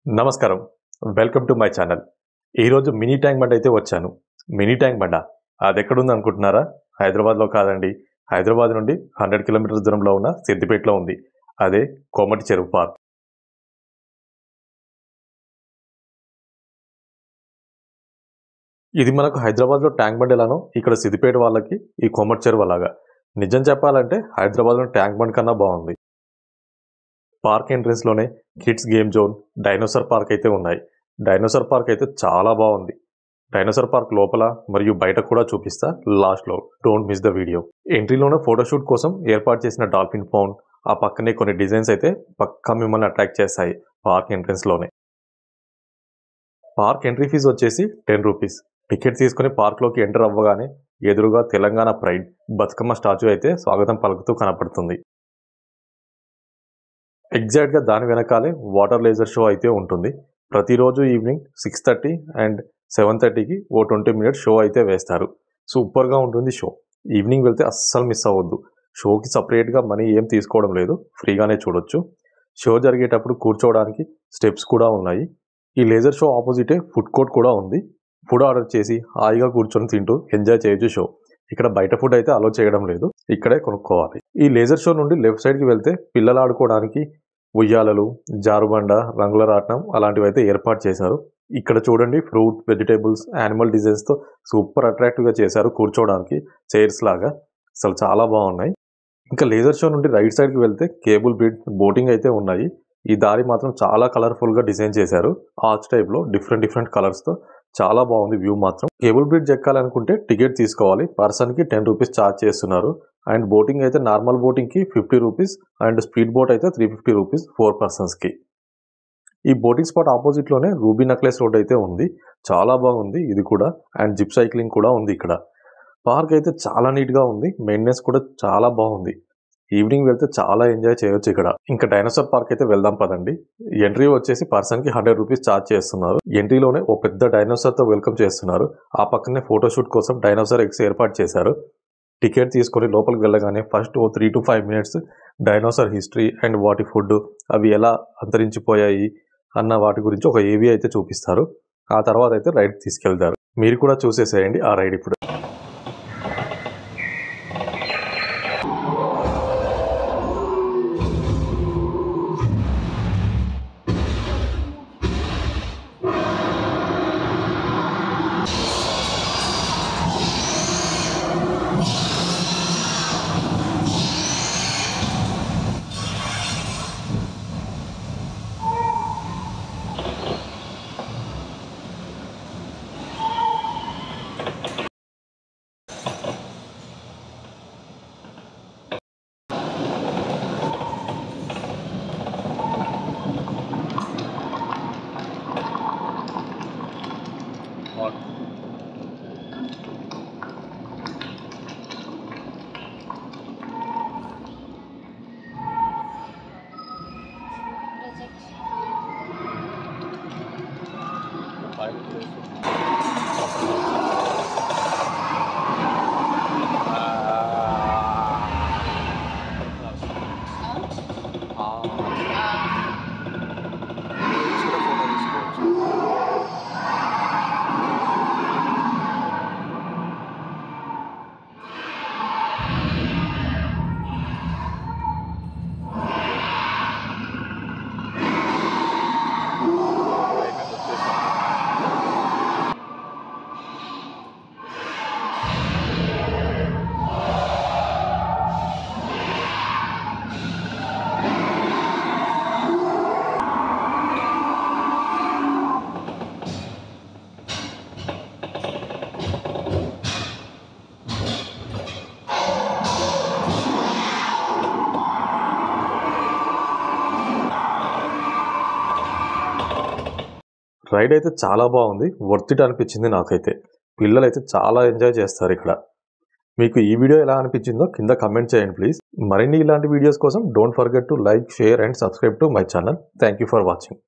నమస్కారం. Welcome to my channel. ఈరోజు mini tank bund అయితే వచ్చాను. మినీ ట్యాంక్ బండ అది ఎక్కడుంది అనుకుంటున్నారా? హైదరాబాద్లో కాదండి. హైదరాబాద్ నుండి 100 కిలోమీటర్స్ దూరంలో ఉన్న సిద్దిపేటలో ఉంది. అదే కోమటి చెరువు పార్క్. ఇది మనకు హైదరాబాద్లో ట్యాంక్ బండ్ ఎలానో ఇక్కడ సిద్దిపేట వాళ్ళకి ఈ కోమటి చెరువు అలాగా. నిజం చెప్పాలంటే హైదరాబాద్లో ట్యాంక్ బండ్ కన్నా బాగుంది. పార్క్ ఎంట్రన్స్లోనే kids game zone, dinosaur park అయితే ఉన్నాయి. డైనోసార్ పార్క్ అయితే చాలా బాగుంది. డైనోసార్ పార్క్ లోపల మరియు బయట కూడా చూపిస్తా లాస్ట్లో. Don't miss the video. ఎంట్రీలోనే ఫోటోషూట్ కోసం ఏర్పాటు చేసిన డాల్ఫిన్ ఫౌండ్, ఆ పక్కనే కొన్ని డిజైన్స్ అయితే పక్కా మిమ్మల్ని అట్రాక్ట్ చేస్తాయి పార్క్ ఎంట్రన్స్లోనే. పార్క్ ఎంట్రీ ఫీజు వచ్చేసి 10 రూపీస్. టికెట్ తీసుకుని పార్క్లోకి ఎంటర్ అవ్వగానే ఎదురుగా తెలంగాణ ప్రైడ్ బతుకమ్మ స్టాచ్యూ అయితే స్వాగతం పలుకుతూ కనపడుతుంది. ఎగ్జాక్ట్గా దాని వెనకాలే వాటర్ లేజర్ షో అయితే ఉంటుంది. ప్రతిరోజు ఈవినింగ్ 6:30 అండ్ 7:30కి ఓ 20 మినిట్స్ షో అయితే వేస్తారు. సూపర్గా ఉంటుంది షో. ఈవినింగ్ వెళ్తే అస్సలు మిస్ అవ్వద్దు. షోకి సపరేట్గా మనీ ఏం తీసుకోవడం లేదు, ఫ్రీగానే చూడొచ్చు. షో జరిగేటప్పుడు కూర్చోవడానికి స్టెప్స్ కూడా ఉన్నాయి. ఈ లేజర్ షో ఆపోజిటే ఫుడ్ కోర్ట్ కూడా ఉంది. ఫుడ్ ఆర్డర్ చేసి హాయిగా కూర్చొని తింటూ ఎంజాయ్ చేయొచ్చు షో. ఇక్కడ బయట ఫుడ్ అయితే అలో చేయడం లేదు, ఇక్కడే కొనుక్కోవాలి. ఈ లేజర్ షో నుండి లెఫ్ట్ సైడ్కి వెళ్తే పిల్లలు ఆడుకోవడానికి ఉయ్యాలలు, జారుబండ, రంగుల రాట్నం అలాంటివి అయితే ఏర్పాటు చేశారు. ఇక్కడ చూడండి, ఫ్రూట్, వెజిటేబుల్స్, యానిమల్ డిజైన్స్తో సూపర్ అట్రాక్టివ్గా చేశారు కూర్చోవడానికి చైర్స్ లాగా. అసలు చాలా బాగున్నాయి. ఇంకా లేజర్ షో నుండి రైట్ సైడ్కి వెళ్తే కేబుల్ బ్రిడ్జ్, బోటింగ్ అయితే ఉన్నాయి. ఈ దారి మాత్రం చాలా కలర్ఫుల్గా డిజైన్ చేశారు. ఆర్చ్ టైప్లో డిఫరెంట్ కలర్స్తో చాలా బాగుంది వ్యూ మాత్రం. కేబుల్ బ్రిడ్జ్ ఎక్కాలనుకుంటే టికెట్ తీసుకోవాలి. పర్సన్కి 10 రూపీస్ ఛార్జ్ చేస్తున్నారు. అండ్ బోటింగ్ అయితే నార్మల్ బోటింగ్కి 50 రూపీస్ అండ్ స్పీడ్ బోట్ అయితే 350 రూపీస్ 4 పర్సన్స్కి. ఈ బోటింగ్ స్పాట్ ఆపోజిట్లోనే రూబీ నెక్లెస్ రోడ్ అయితే ఉంది. చాలా బాగుంది ఇది కూడా. అండ్ జిప్ సైక్లింగ్ కూడా ఉంది ఇక్కడ. పార్క్ అయితే చాలా నీట్గా ఉంది. మెయింటెనెన్స్ కూడా చాలా బాగుంది. ఈవినింగ్ వెళ్తే చాలా ఎంజాయ్ చేయొచ్చు ఇక్కడ. ఇంకా డైనోసార్ పార్క్ అయితే వెళ్దాం పదండి. ఎంట్రీ వచ్చేసి పర్సన్కి 100 రూపీస్ ఛార్జ్ చేస్తున్నారు. ఎంట్రీలోనే ఓ పెద్ద డైనోసార్తో వెల్కమ్ చేస్తున్నారు. ఆ పక్కనే ఫోటోషూట్ కోసం డైనోసార్ ఎగ్స్ ఏర్పాటు చేశారు. టికెట్ తీసుకొని లోపలికి వెళ్ళగానే ఫస్ట్ ఓ 3 to 5 minutes dinosaur history and వాటి ఫుడ్, అవి ఎలా అంతరించిపోయాయి అన్న వాటి గురించి ఒక ఏవి అయితే చూపిస్తారు. ఆ తర్వాత అయితే రైడ్ తీసుకెళ్తారు. మీరు కూడా చూసేసేయండి ఆ రైడ్ ఇప్పుడు. రైడ్ అయితే చాలా బాగుంది. వర్త్ ఇట్ అనిపించింది నాకైతే. పిల్లలు అయితే చాలా ఎంజాయ్ చేస్తారు ఇక్కడ. మీకు ఈ వీడియో ఎలా అనిపించిందో కింద కమెంట్ చేయండి ప్లీజ్. మరిన్ని ఇలాంటి వీడియోస్ కోసం don't forget to like, share and subscribe to my channel. Thank you for watching.